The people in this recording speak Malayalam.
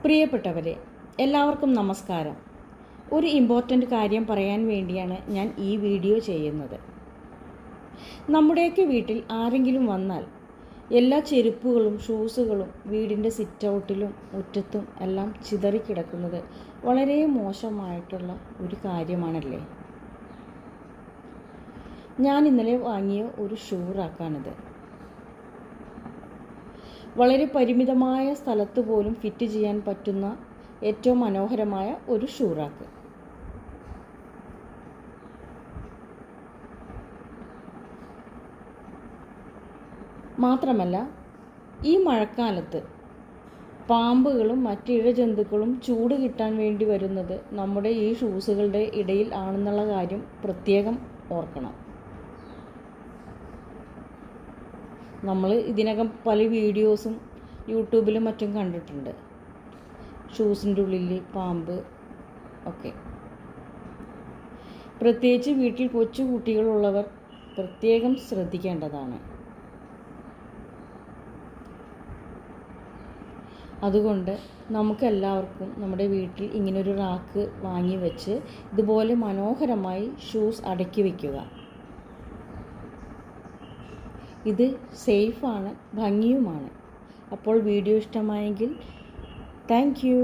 പ്രിയപ്പെട്ടവരെ, എല്ലാവർക്കും നമസ്കാരം. ഒരു ഇമ്പോർട്ടൻ്റ് കാര്യം പറയാൻ വേണ്ടിയാണ് ഞാൻ ഈ വീഡിയോ ചെയ്യുന്നത്. നമ്മുടെയൊക്കെ വീട്ടിൽ ആരെങ്കിലും വന്നാൽ എല്ലാ ചെരുപ്പുകളും ഷൂസുകളും വീടിൻ്റെ സിറ്റ് ഔട്ടിലും മുറ്റത്തും എല്ലാം ചിതറിക്കിടക്കുന്നത് വളരെ മോശമായിട്ടുള്ള ഒരു കാര്യമാണല്ലേ. ഞാൻ ഇന്നലെ വാങ്ങിയ ഒരു ഷൂ റാക്കാണിത്. വളരെ പരിമിതമായ സ്ഥലത്ത് പോലും ഫിറ്റ് ചെയ്യാൻ പറ്റുന്ന ഏറ്റവും മനോഹരമായ ഒരു ഷൂ റാക്ക്. മാത്രമല്ല, ഈ മഴക്കാലത്ത് പാമ്പുകളും മറ്റ് ഇഴജന്തുക്കളും ചൂട് കിട്ടാൻ വേണ്ടി വരുന്നത് നമ്മുടെ ഈ ഷൂസുകളുടെ ഇടയിൽ ആണെന്നുള്ള കാര്യം പ്രത്യേകം ഓർക്കണം. നമ്മൾ ഇതിനകം പല വീഡിയോസും യൂട്യൂബിലും മറ്റും കണ്ടിട്ടുണ്ട്. ഷൂസിൻ്റെ ഉള്ളിൽ പാമ്പ് ഒക്കെ. പ്രത്യേകിച്ച് വീട്ടിൽ കൊച്ചു കുട്ടികളുള്ളവർ പ്രത്യേകം ശ്രദ്ധിക്കേണ്ടതാണ്. അതുകൊണ്ട് നമുക്കെല്ലാവർക്കും നമ്മുടെ വീട്ടിൽ ഇങ്ങനൊരു റാക്ക് വാങ്ങി വെച്ച് ഇതുപോലെ മനോഹരമായി ഷൂസ് അടക്കി വയ്ക്കുക. ഇത് സേഫാണ്, ഭംഗിയുമാണ്. അപ്പോൾ വീഡിയോ ഇഷ്ടമായെങ്കിൽ താങ്ക് യു.